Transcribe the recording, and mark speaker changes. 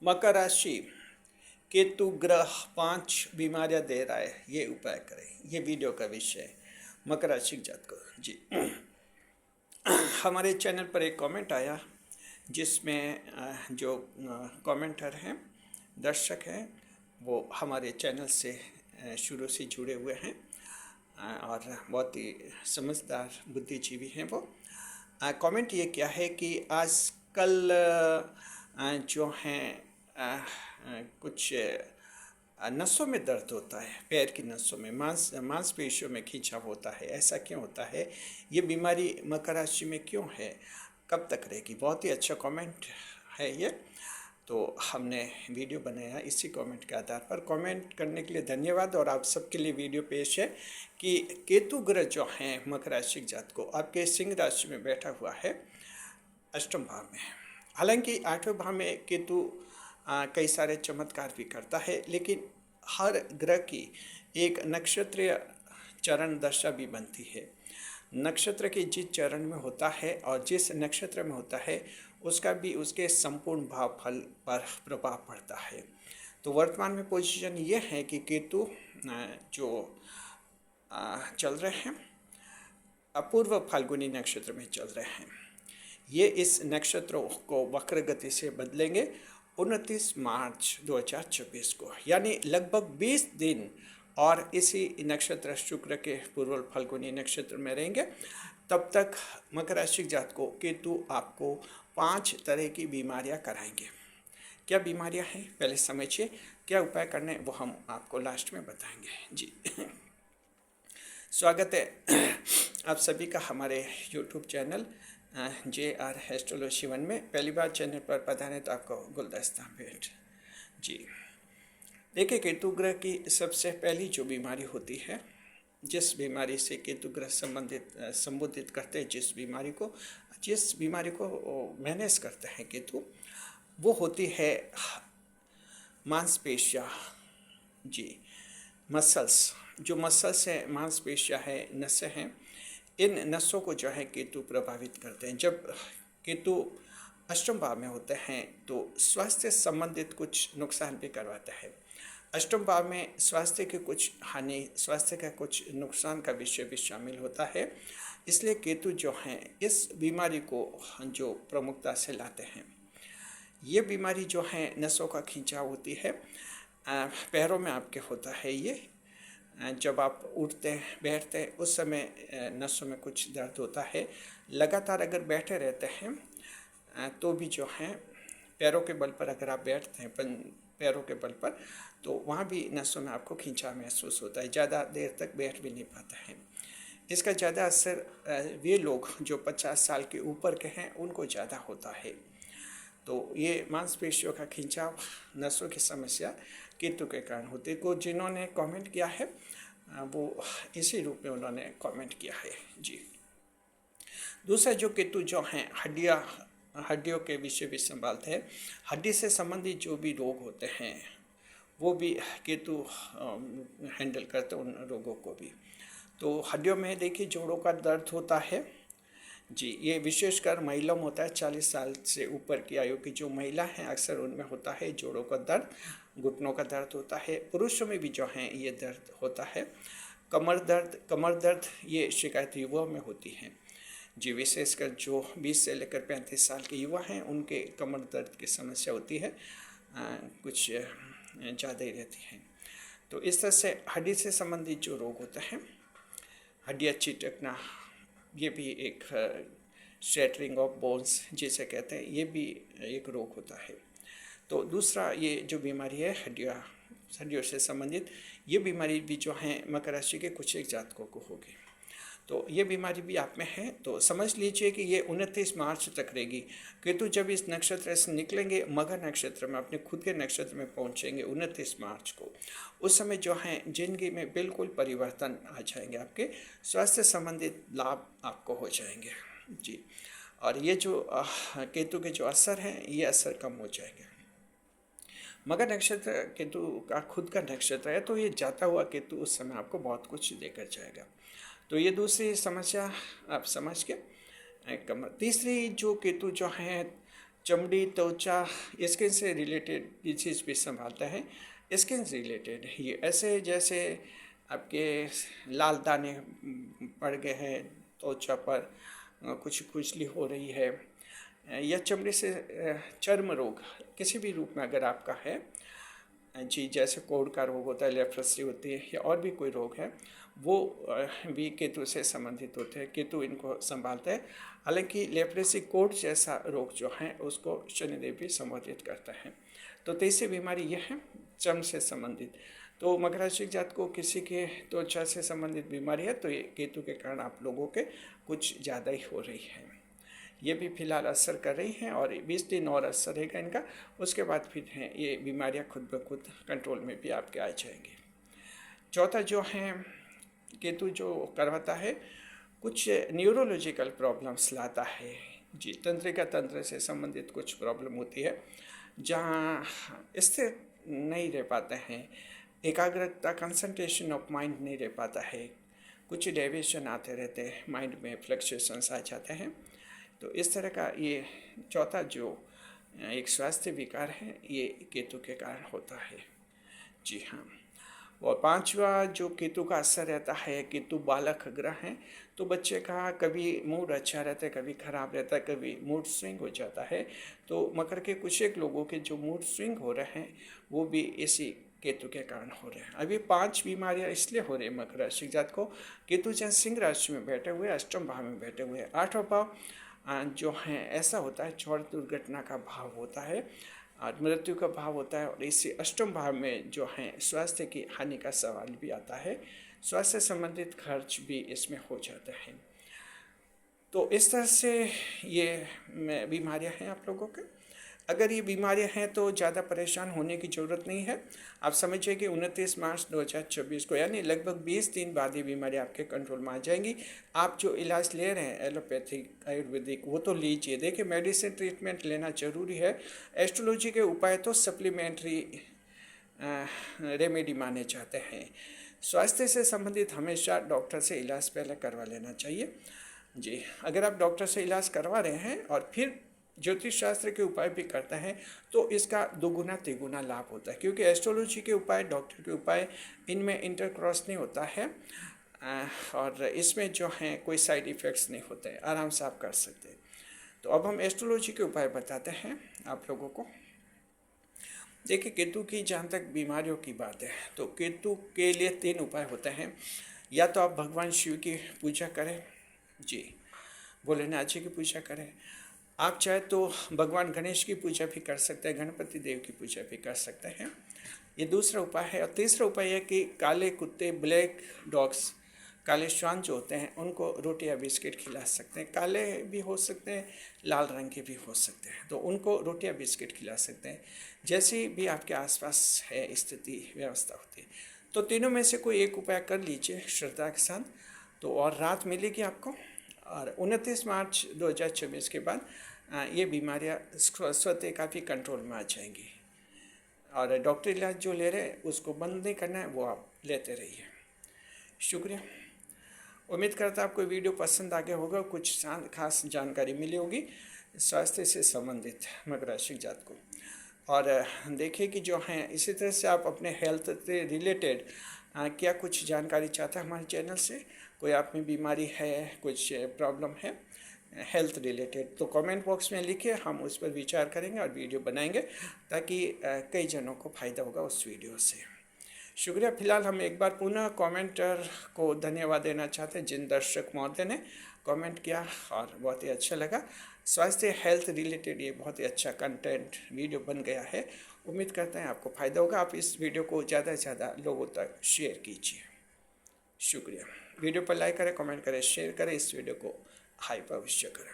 Speaker 1: मकर राशि, केतु ग्रह 5 बीमारियां दे रहा है, ये उपाय करें। ये वीडियो का विषय है मकर राशि के जातकों। जी, हमारे चैनल पर एक कमेंट आया जिसमें जो कमेंटर हैं, दर्शक हैं, वो हमारे चैनल से शुरू से जुड़े हुए हैं और बहुत ही समझदार बुद्धिजीवी हैं वो। कमेंट ये क्या है कि आजकल जो हैं कुछ नसों में दर्द होता है, पैर की नसों में, मांसपेशियों में खिंचाव होता है। ऐसा क्यों होता है? ये बीमारी मकर राशि में क्यों है? कब तक रहेगी? बहुत ही अच्छा कमेंट है ये। तो हमने वीडियो बनाया इसी कमेंट के आधार पर। कमेंट करने के लिए धन्यवाद। और आप सबके लिए वीडियो पेश है कि केतु ग्रह जो हैं मकर राशि जातकों, आपके सिंह राशि में बैठा हुआ है अष्टम भाव में। हालांकि आठवें भाव में केतु कई सारे चमत्कार भी करता है, लेकिन हर ग्रह की एक नक्षत्रीय चरण दशा भी बनती है। नक्षत्र के जिस चरण में होता है और जिस नक्षत्र में होता है उसका भी उसके संपूर्ण भाव फल पर प्रभाव पड़ता है। तो वर्तमान में पोजीशन ये है कि केतु जो चल रहे हैं अपूर्व फाल्गुनी नक्षत्र में चल रहे हैं। ये इस नक्षत्र को वक्र गति से बदलेंगे 29 मार्च 2024 को, यानी लगभग 20 दिन और इसी नक्षत्र शुक्र के पूर्व फाल्गुनी नक्षत्र में रहेंगे। तब तक मकर राशि जातकों केतु आपको 5 तरह की बीमारियां कराएंगे। क्या बीमारियां हैं पहले समझिए, क्या उपाय करने वो हम आपको लास्ट में बताएंगे। जी, स्वागत है आप सभी का हमारे YouTube चैनल JR एस्ट्रोलॉजी 1 में। पहली बार चैनल पर पधारें तो आपको गुलदस्ता भेंट। जी, देखिए, केतु ग्रह की सबसे पहली जो बीमारी होती है, जिस बीमारी से केतु ग्रह संबोधित करते हैं, जिस बीमारी को मैनेज करते हैं केतु, वो होती है मांसपेशियाँ। जी, मसल्स, जो मसल्स है, मांसपेशियाँ है, नसें हैं, इन नसों को जो है केतु प्रभावित करते हैं। जब केतु अष्टम भाव में होते हैं तो स्वास्थ्य संबंधित कुछ नुकसान भी करवाता है। अष्टम भाव में स्वास्थ्य की कुछ हानि, स्वास्थ्य का कुछ नुकसान का विषय भी शामिल होता है। इसलिए केतु जो हैं इस बीमारी को जो प्रमुखता से लाते हैं। ये बीमारी जो है नसों का खिंचाव होती है, पैरों में आपके होता है ये। जब आप उठते हैं, बैठते हैं, उस समय नसों में कुछ दर्द होता है। लगातार अगर बैठे रहते हैं तो भी जो है पैरों के बल पर, अगर आप बैठते हैं पैरों के बल पर, तो वहाँ भी नसों में आपको खिंचाव महसूस होता है। ज़्यादा देर तक बैठ भी नहीं पाता है। इसका ज़्यादा असर वे लोग जो 50 साल के ऊपर के हैं उनको ज़्यादा होता है। तो ये मांसपेशियों का खिंचाव, नसों की समस्या केतु के कारण होती है। को जिन्होंने कमेंट किया है वो इसी रूप में उन्होंने कमेंट किया है। जी, दूसरा जो केतु जो हैं हड्डियों के विषय भी संभालते हैं। हड्डी से संबंधित जो भी रोग होते हैं वो भी केतु हैंडल करते हैं, उन रोगों को भी। तो हड्डियों में देखिए जोड़ों का दर्द होता है। जी, ये विशेषकर महिलाओं में होता है। 40 साल से ऊपर की आयु की जो महिला हैं अक्सर उनमें होता है जोड़ों का दर्द, घुटनों का दर्द होता है। पुरुषों में भी जो हैं ये दर्द होता है। कमर दर्द ये शिकायत युवाओं में होती है। जी, विशेषकर जो 20 से लेकर 35 साल के युवा हैं उनके कमर दर्द की समस्या होती है, कुछ ज़्यादा ही रहती है। तो इस तरह से हड्डी से संबंधित जो रोग होते हैं, हड्डियाँ चिटकना, ये भी एक शैटरिंग ऑफ बोन्स जिसे कहते हैं, ये भी एक रोग होता है। तो दूसरा ये जो बीमारी है हड्डियों से संबंधित, ये बीमारी भी जो है मकर राशि के कुछ एक जातकों को होगी। तो ये बीमारी भी आप में है तो समझ लीजिए कि ये 29 मार्च तक रहेगी। केतु जब इस नक्षत्र से निकलेंगे मगर नक्षत्र में, अपने खुद के नक्षत्र में पहुंचेंगे 29 मार्च को, उस समय जो है जिंदगी में बिल्कुल परिवर्तन आ जाएंगे। आपके स्वास्थ्य संबंधित लाभ आपको हो जाएंगे। जी, और ये जो केतु के जो असर हैं ये असर कम हो जाएंगे। मगर नक्षत्र केतु का खुद का नक्षत्र है तो ये जाता हुआ केतु उस समय आपको बहुत कुछ देकर जाएगा। तो ये दूसरी समस्या आप समझ के कमर। तीसरी जो केतु जो है चमड़ी, त्वचा, स्किन से रिलेटेड डिजीज़ भी संभालता है। स्किन से रिलेटेड ये ऐसे जैसे आपके लाल दाने पड़ गए हैं त्वचा पर, कुछ खुजली हो रही है, या चमड़ी से चर्म रोग किसी भी रूप में अगर आपका है जी, जैसे कोढ़ का रोग होता है, लेप्रोसी होती है, या और भी कोई रोग है, वो भी केतु से संबंधित होते हैं। केतु इनको संभालता है। हालांकि लेप्रोसी कोढ़ जैसा रोग जो है उसको शनिदेव भी संबोधित करता है। तो तीसरी बीमारी यह है चर्म से संबंधित। तो मकर राशि जात को किसी के त्वचा से संबंधित बीमारी है तो ये केतु के कारण आप लोगों के कुछ ज़्यादा ही हो रही है। ये भी फिलहाल असर कर रही हैं और 20 दिन और असर रहेगा इनका। उसके बाद फिर हैं ये बीमारियां खुद ब खुद कंट्रोल में भी आपके आ जाएंगी। चौथा जो है केतु जो करवाता है कुछ न्यूरोलॉजिकल प्रॉब्लम्स लाता है जी। तंत्रिका तंत्र से संबंधित कुछ प्रॉब्लम होती है जहाँ स्थिर नहीं रह पाते हैं, एकाग्रता कंसंट्रेशन ऑफ माइंड नहीं रह पाता है, कुछ डेविएशन आते रहते हैं, माइंड में फ्लक्चुएशंस आ जाते हैं। तो इस तरह का ये चौथा जो एक स्वास्थ्य विकार है ये केतु के कारण होता है जी हाँ। और पांचवा जो केतु का असर रहता है, केतु बालक ग्रह है तो बच्चे का कभी मूड अच्छा रहता है, कभी खराब रहता है, कभी मूड स्विंग हो जाता है। तो मकर के कुछ एक लोगों के जो मूड स्विंग हो रहे हैं वो भी इसी केतु के कारण हो रहे हैं। अभी 5 बीमारियां इसलिए हो रही है मकर राशि जात को, केतु जहाँ सिंह राशि में बैठे हुए, अष्टम भाव में बैठे हुए, 8वां भाव जो है ऐसा होता है सड़क दुर्घटना का भाव होता है और मृत्यु का भाव होता है। और इसी अष्टम भाव में जो है स्वास्थ्य की हानि का सवाल भी आता है, स्वास्थ्य संबंधित खर्च भी इसमें हो जाता है। तो इस तरह से ये बीमारियां हैं आप लोगों के। अगर ये बीमारियां हैं तो ज़्यादा परेशान होने की ज़रूरत नहीं है। आप समझिए कि 29 मार्च 2024 को यानी लगभग 20 दिन बाद ये बीमारी आपके कंट्रोल में आ जाएंगी। आप जो इलाज ले रहे हैं एलोपैथिक, आयुर्वेदिक, वो तो लीजिए। देखिए मेडिसिन ट्रीटमेंट लेना ज़रूरी है। एस्ट्रोलॉजी के उपाय तो सप्लीमेंट्री रेमेडी माने जाते हैं। स्वास्थ्य से संबंधित हमेशा डॉक्टर से इलाज पहले करवा लेना चाहिए जी। अगर आप डॉक्टर से इलाज करवा रहे हैं और फिर ज्योतिष शास्त्र के उपाय भी करते हैं तो इसका दोगुना तिगुना लाभ होता है, क्योंकि एस्ट्रोलॉजी के उपाय, डॉक्टर के उपाय, इनमें इंटरक्रॉस नहीं होता है और इसमें जो है कोई साइड इफ़ेक्ट्स नहीं होते हैं, आराम से आप कर सकते हैं। तो अब हम एस्ट्रोलॉजी के उपाय बताते हैं आप लोगों को। देखिए केतु की जहाँ तक बीमारियों की बात है तो केतु के लिए 3 उपाय होते हैं। या तो आप भगवान शिव की पूजा करें जी, भोलेनाथ जी की पूजा करें। आप चाहे तो भगवान गणेश की पूजा भी कर सकते हैं, गणपति देव की पूजा भी कर सकते हैं। ये दूसरा उपाय है। और तीसरा उपाय है कि काले कुत्ते, ब्लैक डॉग्स, काले श्वान जो होते हैं उनको रोटी या बिस्किट खिला सकते हैं। काले भी हो सकते हैं, लाल रंग के भी हो सकते हैं, तो उनको रोटी या बिस्किट खिला सकते हैं। जैसी भी आपके आसपास है स्थिति व्यवस्था होती है तो तीनों में से कोई एक उपाय कर लीजिए श्रद्धा के साथ, तो और राहत मिलेगी आपको। और 29 मार्च 2024 के बाद ये बीमारियां स्वतः काफ़ी कंट्रोल में आ जाएंगी। और डॉक्टर इलाज जो ले रहे हैं उसको बंद नहीं करना है, वो आप लेते रहिए। शुक्रिया। उम्मीद करता आपको वीडियो पसंद आ गया होगा, कुछ खास जानकारी मिली होगी स्वास्थ्य से संबंधित मकर राशि जात को। और देखिए कि जो हैं इसी तरह से आप अपने हेल्थ से रिलेटेड क्या कुछ जानकारी चाहते हैं हमारे चैनल से, कोई आप में बीमारी है, कुछ प्रॉब्लम है हेल्थ रिलेटेड, तो कमेंट बॉक्स में लिखिए, हम उस पर विचार करेंगे और वीडियो बनाएंगे ताकि कई जनों को फ़ायदा होगा उस वीडियो से। शुक्रिया। फिलहाल हम एक बार पुनः कमेंटर को धन्यवाद देना चाहते हैं जिन दर्शक महोदय ने कमेंट किया और बहुत ही अच्छा लगा। स्वास्थ्य हेल्थ रिलेटेड ये बहुत ही अच्छा कंटेंट वीडियो बन गया है। उम्मीद करते हैं आपको फ़ायदा होगा। आप इस वीडियो को ज़्यादा से ज़्यादा लोगों तक शेयर कीजिए। शुक्रिया। वीडियो पर लाइक करें, कमेंट करें, शेयर करें, इस वीडियो को हाइप अवश्य करें।